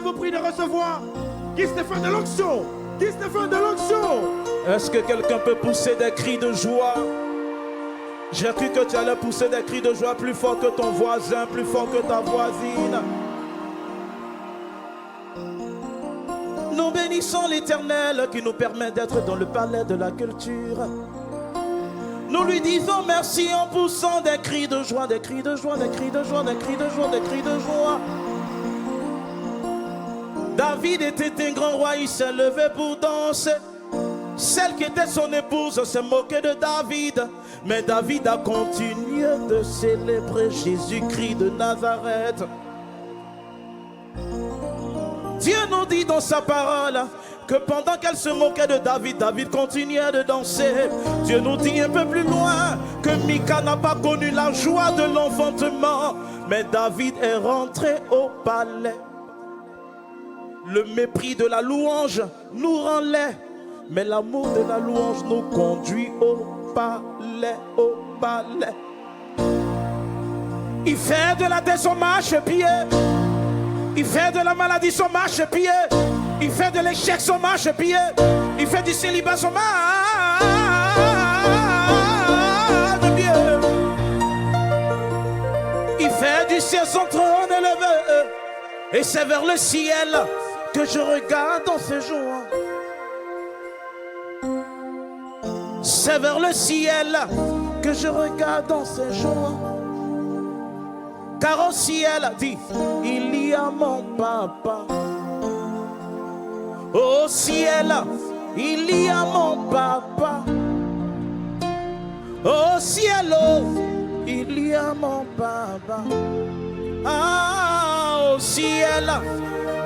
vous prie de recevoir Guy Stéphane de l'onction. Guy Stéphane de l'onction. Est-ce que quelqu'un peut pousser des cris de joie? J'ai cru que tu allais pousser des cris de joie plus fort que ton voisin, plus fort que ta voisine. Nous bénissons l'Éternel qui nous permet d'être dans le palais de la culture. Nous lui disons merci en poussant des cris de joie, des cris de joie, des cris de joie, des cris de joie, des cris de joie. David était un grand roi, il s'est levé pour danser. Celle qui était son épouse s'est moquée de David. Mais David a continué de célébrer Jésus-Christ de Nazareth. Dieu nous dit dans sa parole que pendant qu'elle se moquait de David, David continuait de danser. Dieu nous dit un peu plus loin que Mika n'a pas connu la joie de l'enfantement, mais David est rentré au palais. Le mépris de la louange nous rend laids, mais l'amour de la louange nous conduit au palais, au palais. Il fait de la dette son marche-pied. Il fait de la maladie son marche-pied. Il fait de l'échec son marche-pied. Il fait du célibat son marche-pied. Il fait du ciel son trône élevé. Et c'est vers le ciel que je regarde en ce jour. C'est vers le ciel que je regarde en ce jour. Car au ciel, dit, il y a mon papa. Au ciel, il y a mon papa. Au ciel, il y a mon papa. Ah, au ciel,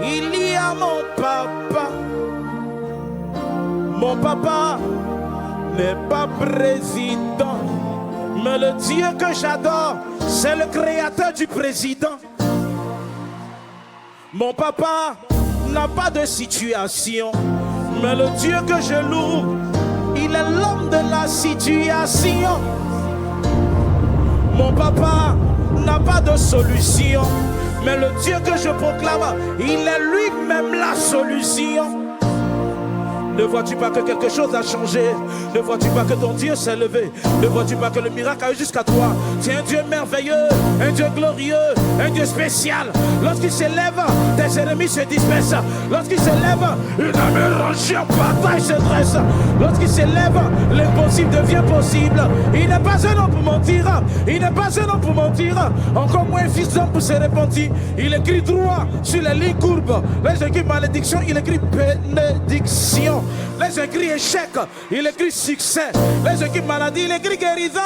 il y a mon papa. Mon papa n'est pas président, mais le Dieu que j'adore, c'est le créateur du président. Mon papa n'a pas de situation, mais le Dieu que je loue, il est l'homme de la situation. Mon papa n'a pas de solution, mais le Dieu que je proclame, il est lui-même la solution. Ne vois-tu pas que quelque chose a changé? Ne vois-tu pas que ton Dieu s'est levé? Ne vois-tu pas que le miracle a eu jusqu'à toi? Tu es un Dieu merveilleux, un Dieu glorieux, un Dieu spécial. Lorsqu'il s'élève, tes ennemis se dispersent. Lorsqu'il s'élève, une armée rangée en bataille se dresse. Lorsqu'il s'élève, l'impossible devient possible. Il n'est pas un homme pour mentir. Il n'est pas un homme pour mentir. Encore moins un fils d'homme pour se repentir. Il écrit droit sur les lignes courbes. Les écrit malédiction, il écrit bénédiction. Les écrits échec, il écrit succès. Les écrits maladie, il écrit guérison.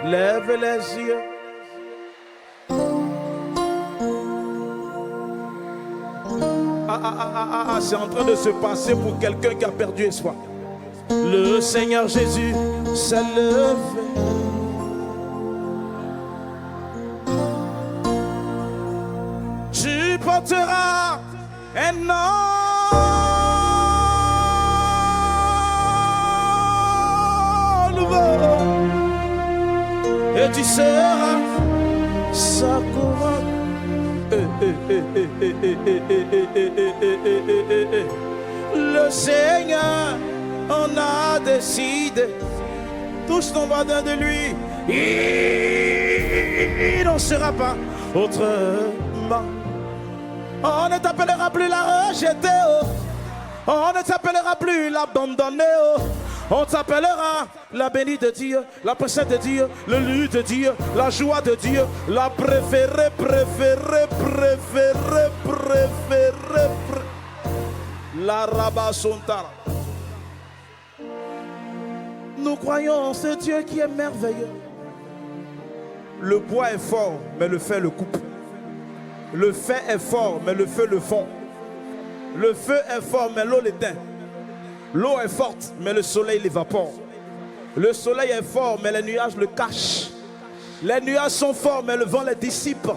Lève les yeux. C'est en train de se passer pour quelqu'un qui a perdu espoir. Le Seigneur Jésus s'est levé. Tu porteras un nom nouveau et tu seras sa couronne. Le Seigneur en a décidé. Touche ton badin de lui. Il n'en sera pas autrement. On ne t'appellera plus la rejetée, oh. On ne t'appellera plus l'abandonné, oh. On t'appellera la bénie de Dieu, la princesse de Dieu, le lieu de Dieu, la joie de Dieu, la préférée. La Rabasontara. Nous croyons en ce Dieu qui est merveilleux. Le bois est fort, mais le fer le coupe. Le fer est fort, mais le feu le fond. Le feu est fort, mais l'eau l'éteint. L'eau est forte, mais le soleil l'évapore. Le soleil est fort, mais les nuages le cachent. Les nuages sont forts, mais le vent les dissipe.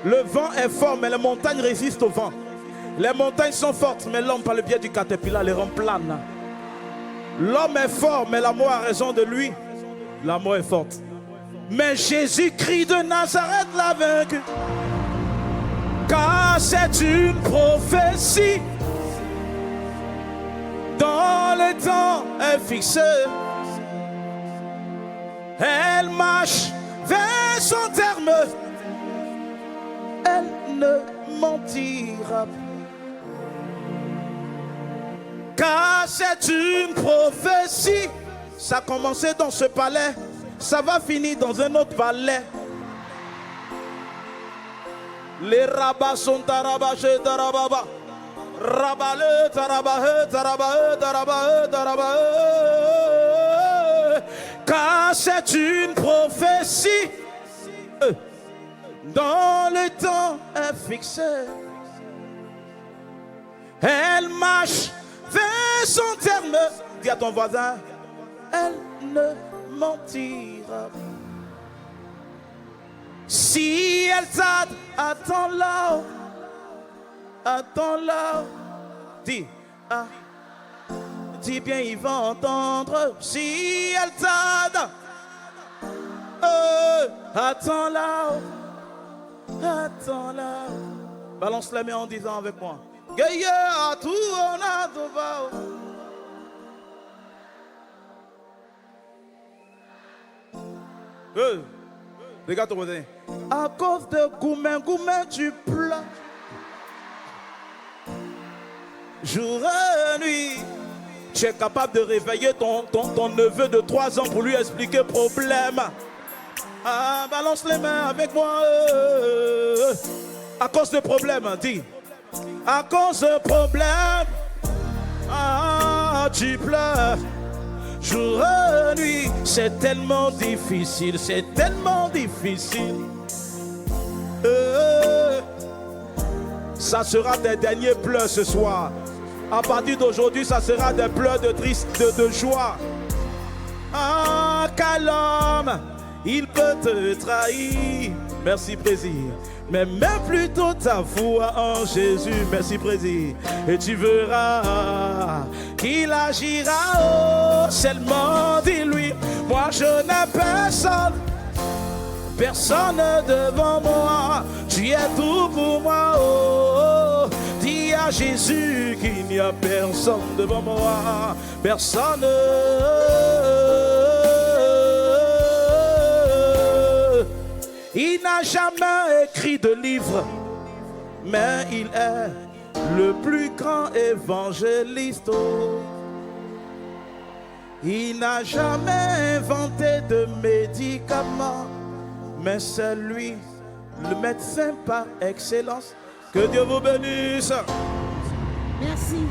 Le vent est fort, mais les montagnes résistent au vent. Les montagnes sont fortes, mais l'homme, par le biais du caterpillar, les rend planes. L'homme est fort, mais l'amour a raison de lui. L'amour est forte, Mais Jésus-Christ de Nazareth l'a vaincu. Car c'est une prophétie. Dans le temps est fixé. Elle marche vers son terme. Elle ne mentira pas. Car c'est une prophétie. Ça a commencé dans ce palais. Ça va finir dans un autre palais. Les rabats sont tarabachés, tarababa. Rabale, tarabahe, tarabahe, tarabahe, tarabahe. Car c'est une prophétie. Dans le temps est fixé. Elle marche vers son terme. Dis à ton voisin, elle ne mentira pas. Si elle tarde, attends-la. Attends-la. Dis, ah, dis bien, il va entendre. Si elle tarde, attends-la. Attends-la. Balance la main en disant avec moi. Gaïa à tout, on a tout va. Regarde ton voisin. À cause de Goumen, tu pleures. Jour et nuit. Tu es capable de réveiller ton neveu de 3 ans pour lui expliquer problème. Ah, balance les mains avec moi. À cause de problème, dis. À cause de problème. Ah, tu pleures. Jour et nuit, c'est tellement difficile, c'est tellement difficile. Ça sera des derniers pleurs ce soir. À partir d'aujourd'hui, ça sera des pleurs de tristesse, de joie. Ah, quel homme, il peut te trahir. Merci, Président. Mais mets plutôt ta foi en Jésus. Merci, Président. Et tu verras qu'il agira. Oh, seulement dis-lui, moi je n'ai personne. Personne devant moi. Tu es tout pour moi. Oh, dis à Jésus qu'il n'y a personne devant moi. Personne. Il n'a jamais écrit de livre, mais il est le plus grand évangéliste. Il n'a jamais inventé de médicaments, mais c'est lui, le médecin par excellence. Que Dieu vous bénisse. Merci.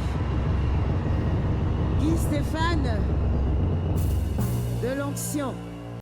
Guy Stéphane de l'onction.